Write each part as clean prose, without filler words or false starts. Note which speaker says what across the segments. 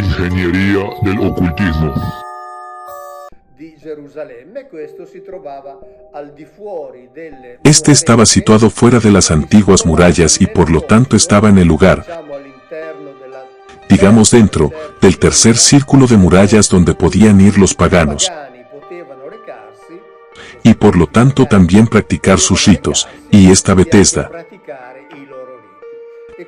Speaker 1: ingegneria del occultismo.
Speaker 2: Este estaba situado fuera de las antiguas murallas y por lo tanto estaba en el lugar, digamos dentro, del tercer círculo de murallas donde podían ir los paganos, y por lo tanto también practicar sus ritos, y esta Betesda.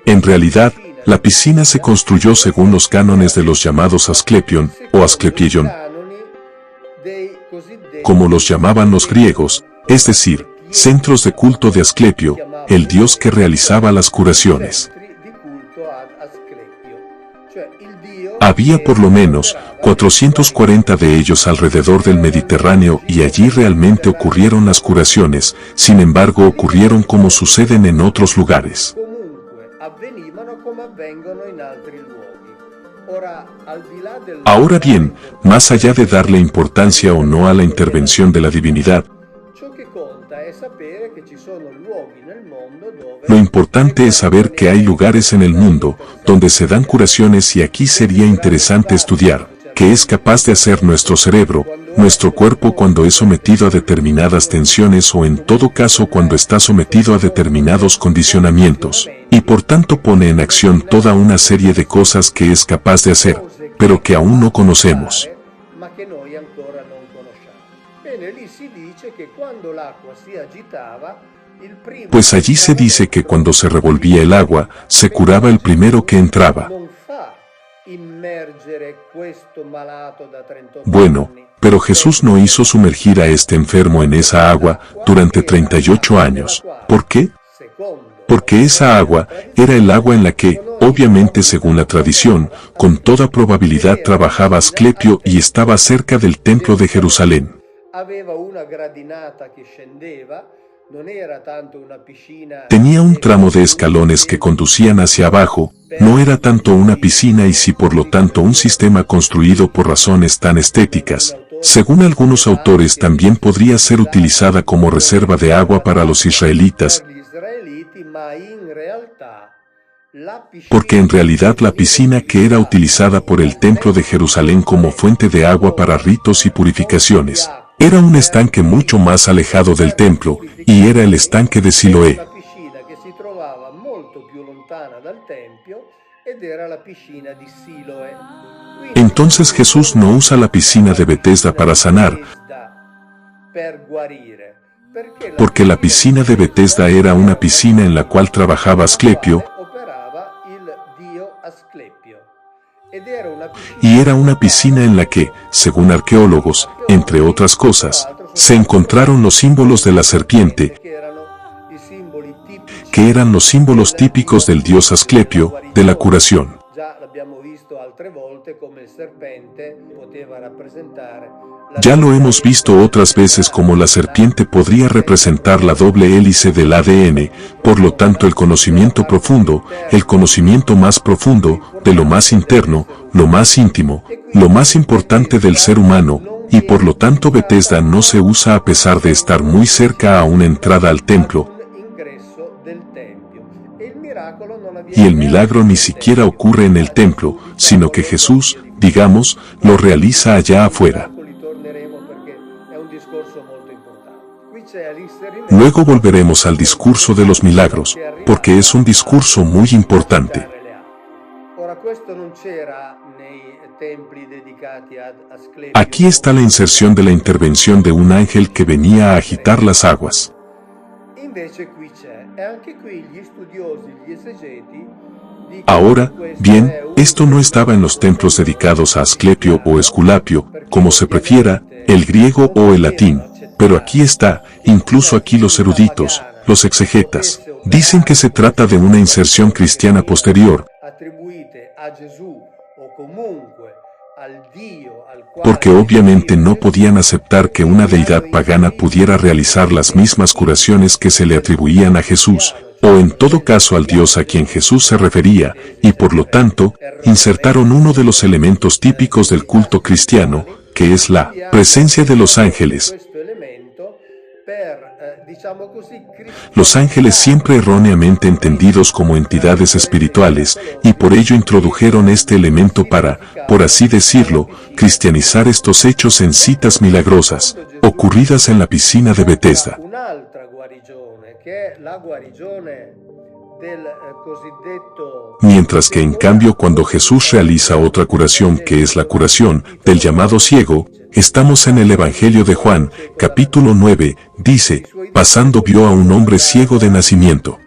Speaker 2: En realidad, la piscina se construyó según los cánones de los llamados Asclepion, o Asclepieion, como los llamaban los griegos, es decir, centros de culto de Asclepio, el dios que realizaba las curaciones. Había por lo menos 440 de ellos alrededor del Mediterráneo y allí realmente ocurrieron las curaciones, sin embargo ocurrieron como suceden en otros lugares. Ahora bien, más allá de darle importancia o no a la intervención de la divinidad, lo importante es saber que hay lugares en el mundo donde se dan curaciones y aquí sería interesante estudiar qué es capaz de hacer nuestro cerebro, nuestro cuerpo cuando es sometido a determinadas tensiones o en todo caso cuando está sometido a determinados condicionamientos, y por tanto pone en acción toda una serie de cosas que es capaz de hacer, pero que aún no conocemos. Pues allí se dice que cuando se revolvía el agua, se curaba el primero que entraba. Bueno, pero Jesús no hizo sumergir a este enfermo en esa agua durante 38 años. ¿Por qué? Porque esa agua era el agua en la que, obviamente según la tradición, con toda probabilidad trabajaba Asclepio y estaba cerca del templo de Jerusalén. Tenía un tramo de escalones que conducían hacia abajo, no era tanto una piscina y sí por lo tanto un sistema construido por razones tan estéticas. Según algunos autores también podría ser utilizada como reserva de agua para los israelitas, porque en realidad la piscina que era utilizada por el templo de Jerusalén como fuente de agua para ritos y purificaciones, era un estanque mucho más alejado del templo, y era el estanque de Siloé. Entonces Jesús no usa la piscina de Betesda para sanar, porque la piscina de Betesda era una piscina en la cual trabajaba Asclepio, y era una piscina en la que, según arqueólogos, entre otras cosas, se encontraron los símbolos de la serpiente, que eran los símbolos típicos del dios Asclepio, de la curación. Ya lo hemos visto otras veces como la serpiente podría representar la doble hélice del ADN, por lo tanto el conocimiento profundo, el conocimiento más profundo, de lo más interno, lo más íntimo, lo más importante del ser humano, y por lo tanto Betesda no se usa a pesar de estar muy cerca a una entrada al templo, y el milagro ni siquiera ocurre en el templo, sino que Jesús, digamos, lo realiza allá afuera. Luego volveremos al discurso de los milagros, porque es un discurso muy importante. Aquí está la inserción de la intervención de un ángel que venía a agitar las aguas. Ahora, bien, esto no estaba en los templos dedicados a Asclepio o Esculapio, como se prefiera, el griego o el latín, pero aquí está, incluso aquí los eruditos, los exegetas, dicen que se trata de una inserción cristiana posterior, porque obviamente no podían aceptar que una deidad pagana pudiera realizar las mismas curaciones que se le atribuían a Jesús, o en todo caso al Dios a quien Jesús se refería, y por lo tanto, insertaron uno de los elementos típicos del culto cristiano, que es la presencia de los ángeles, Los ángeles siempre erróneamente entendidos como entidades espirituales, y por ello introdujeron este elemento para, por así decirlo, cristianizar estos hechos en citas milagrosas, ocurridas en la piscina de Betesda. Mientras que en cambio cuando Jesús realiza otra curación que es la curación del llamado ciego, estamos en el Evangelio de Juan, capítulo 9, dice, pasando vio a un hombre ciego de nacimiento.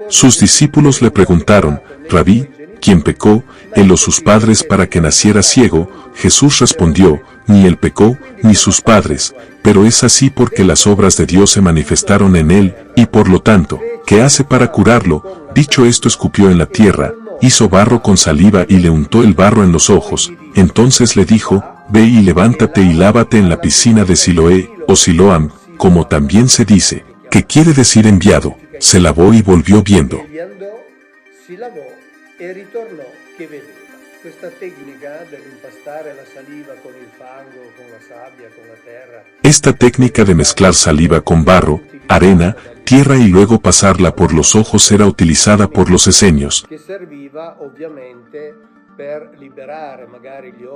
Speaker 2: Sus discípulos le preguntaron, Rabí, ¿quién pecó, él o sus padres para que naciera ciego? Jesús respondió, ni él pecó, ni sus padres, pero es así porque las obras de Dios se manifestaron en él, y por lo tanto, ¿qué hace para curarlo? Dicho esto escupió en la tierra, hizo barro con saliva y le untó el barro en los ojos, entonces le dijo, ve y levántate y lávate en la piscina de Siloé, o Siloam, como también se dice, que quiere decir enviado, se lavó y volvió viendo. Esta técnica de mezclar saliva con barro, arena, tierra y luego pasarla por los ojos era utilizada por los esenios.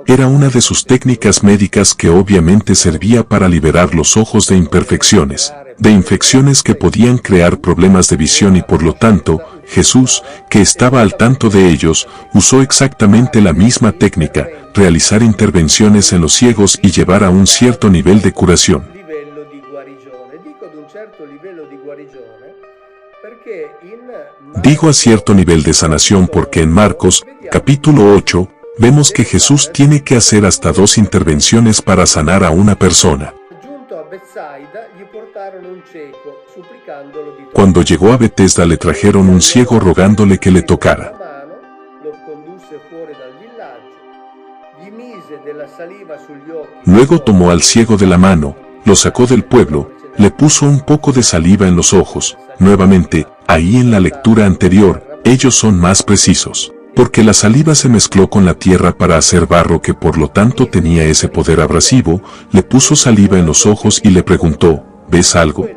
Speaker 2: Era una de sus técnicas médicas que obviamente servía para liberar los ojos de imperfecciones, de infecciones que podían crear problemas de visión y por lo tanto, Jesús, que estaba al tanto de ellos, usó exactamente la misma técnica, realizar intervenciones en los ciegos y llevar a un cierto nivel de curación. Digo a cierto nivel de sanación porque en Marcos, capítulo 8, vemos que Jesús tiene que hacer hasta 2 intervenciones para sanar a una persona. Cuando llegó a Betesda le trajeron un ciego rogándole que le tocara. Luego tomó al ciego de la mano, lo sacó del pueblo, le puso un poco de saliva en los ojos. Nuevamente, ahí en la lectura anterior, ellos son más precisos, porque la saliva se mezcló con la tierra para hacer barro que por lo tanto tenía ese poder abrasivo, le puso saliva en los ojos y le preguntó, ¿ves algo?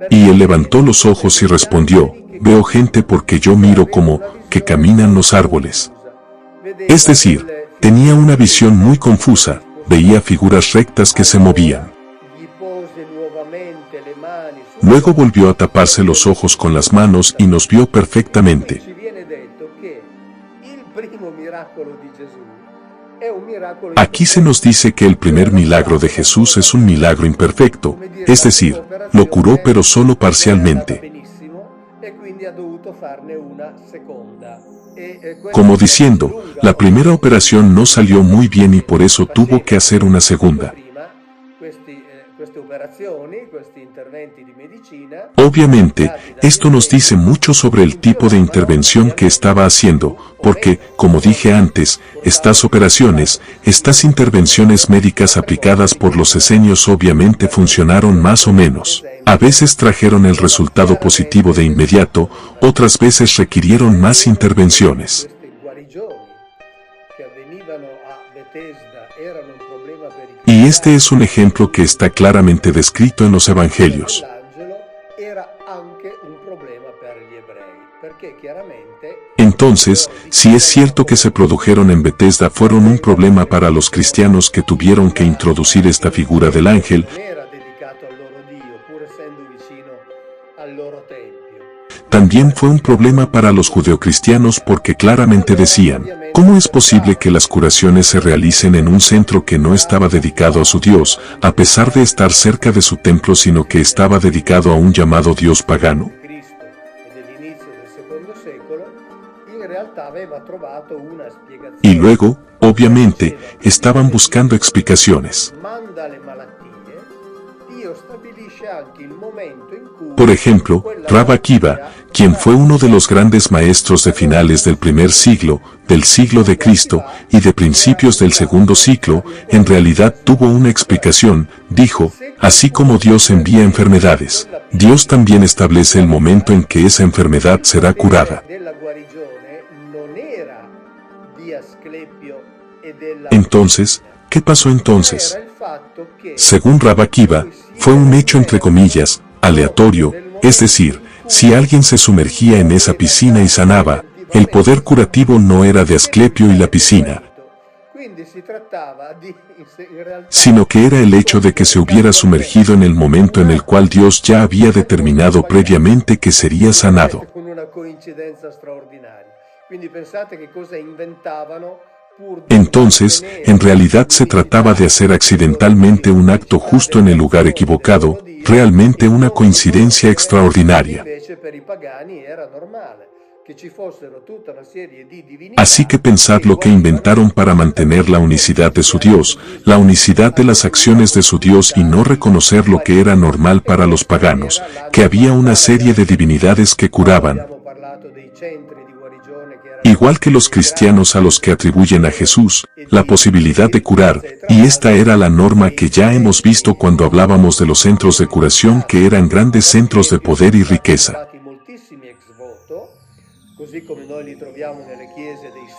Speaker 2: Y él levantó los ojos y respondió, veo gente porque yo miro como que caminan los árboles. Es decir, tenía una visión muy confusa, veía figuras rectas que se movían. Luego volvió a taparse los ojos con las manos y nos vio perfectamente. Aquí se nos dice que el primer milagro de Jesús es un milagro imperfecto, es decir, lo curó pero solo parcialmente. Como diciendo, la primera operación no salió muy bien y por eso tuvo que hacer una segunda. Obviamente, esto nos dice mucho sobre el tipo de intervención que estaba haciendo, porque, como dije antes, estas operaciones, estas intervenciones médicas aplicadas por los esenios obviamente funcionaron más o menos. A veces trajeron el resultado positivo de inmediato, otras veces requirieron más intervenciones. Y este es un ejemplo que está claramente descrito en los evangelios. Entonces, si es cierto que se produjeron en Betesda fueron un problema para los cristianos que tuvieron que introducir esta figura del ángel, también fue un problema para los judeocristianos porque claramente decían, ¿cómo es posible que las curaciones se realicen en un centro que no estaba dedicado a su Dios, a pesar de estar cerca de su templo sino que estaba dedicado a un llamado Dios pagano? Y luego, obviamente, estaban buscando explicaciones. Por ejemplo, Rab Akiva, quien fue uno de los grandes maestros de finales del primer siglo, del siglo de Cristo, y de principios del segundo siglo, en realidad tuvo una explicación, dijo, así como Dios envía enfermedades, Dios también establece el momento en que esa enfermedad será curada. Entonces, ¿qué pasó entonces? Según Rabbi Akiva, fue un hecho entre comillas, aleatorio, es decir, si alguien se sumergía en esa piscina y sanaba, el poder curativo no era de Asclepio y la piscina, sino que era el hecho de que se hubiera sumergido en el momento en el cual Dios ya había determinado previamente que sería sanado. Entonces, en realidad se trataba de hacer accidentalmente un acto justo en el lugar equivocado, realmente una coincidencia extraordinaria. Así que pensad lo que inventaron para mantener la unicidad de su Dios, la unicidad de las acciones de su Dios y no reconocer lo que era normal para los paganos, que había una serie de divinidades que curaban. Igual que los cristianos a los que atribuyen a Jesús la posibilidad de curar, y esta era la norma que ya hemos visto cuando hablábamos de los centros de curación que eran grandes centros de poder y riqueza.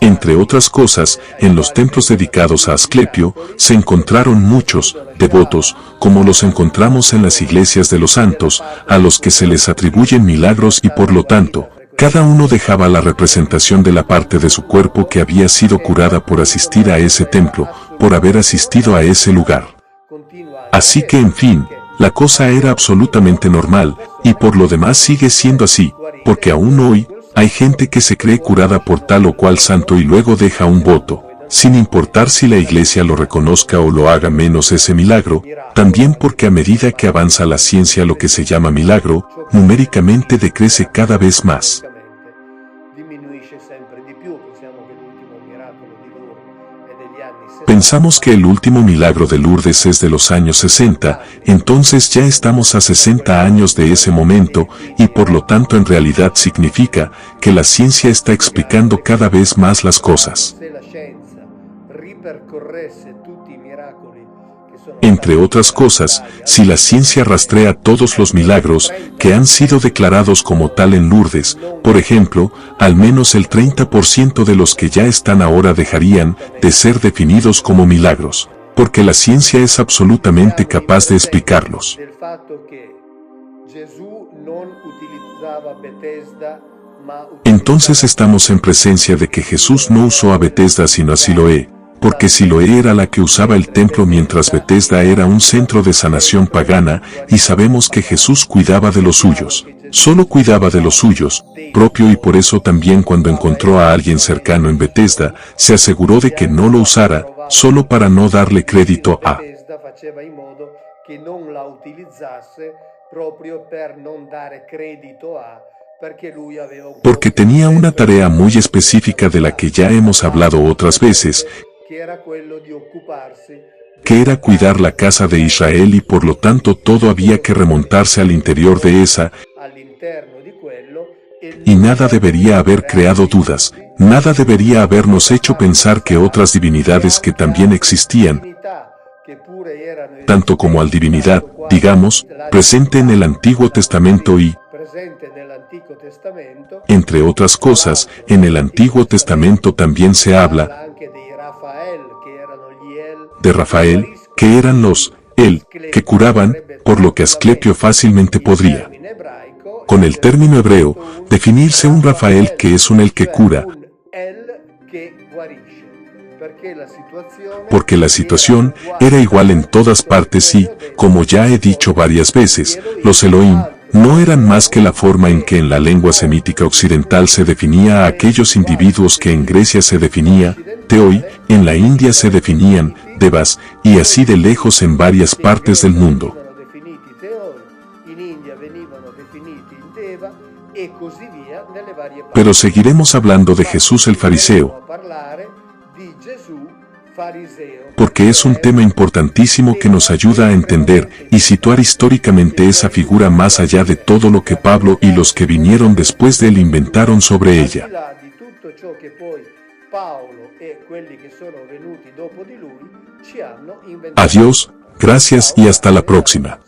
Speaker 2: Entre otras cosas, en los templos dedicados a Asclepio, se encontraron muchos devotos, como los encontramos en las iglesias de los santos, a los que se les atribuyen milagros y por lo tanto, cada uno dejaba la representación de la parte de su cuerpo que había sido curada por asistir a ese templo, por haber asistido a ese lugar. Así que en fin, la cosa era absolutamente normal, y por lo demás sigue siendo así, porque aún hoy, hay gente que se cree curada por tal o cual santo y luego deja un voto, sin importar si la iglesia lo reconozca o lo haga menos ese milagro, también porque a medida que avanza la ciencia lo que se llama milagro, numéricamente decrece cada vez más. Pensamos que el último milagro de Lourdes es de los años 60, entonces ya estamos a 60 años de ese momento, y por lo tanto en realidad significa que la ciencia está explicando cada vez más las cosas. Entre otras cosas, si la ciencia rastrea todos los milagros que han sido declarados como tal en Lourdes, por ejemplo, al menos el 30% de los que ya están ahora dejarían de ser definidos como milagros, porque la ciencia es absolutamente capaz de explicarlos. Entonces estamos en presencia de que Jesús no usó a Betesda sino a Siloé, porque Siloé era la que usaba el templo mientras Betesda era un centro de sanación pagana, y sabemos que Jesús cuidaba de los suyos. Solo cuidaba de los suyos, propio, y por eso también cuando encontró a alguien cercano en Betesda, se aseguró de que no lo usara, solo para no darle crédito a. Porque tenía una tarea muy específica de la que ya hemos hablado otras veces, que era cuidar la casa de Israel, y por lo tanto todo había que remontarse al interior de esa, y nada debería haber creado dudas, nada debería habernos hecho pensar que otras divinidades que también existían, tanto como al divinidad, digamos, presente en el Antiguo Testamento y, entre otras cosas, en el Antiguo Testamento también se habla de Rafael, que eran los él, que curaban, por lo que Asclepio fácilmente podría, con el término hebreo, definirse un Rafael que es un el que cura, porque la situación era igual en todas partes y, como ya he dicho varias veces, los Elohim no eran más que la forma en que en la lengua semítica occidental se definía a aquellos individuos que en Grecia se definía Teoi, en la India se definían Devas, y así de lejos en varias partes del mundo. Pero seguiremos hablando de Jesús el fariseo, porque es un tema importantísimo que nos ayuda a entender y situar históricamente esa figura más allá de todo lo que Pablo y los que vinieron después de él inventaron sobre ella. Adiós, gracias y hasta la próxima.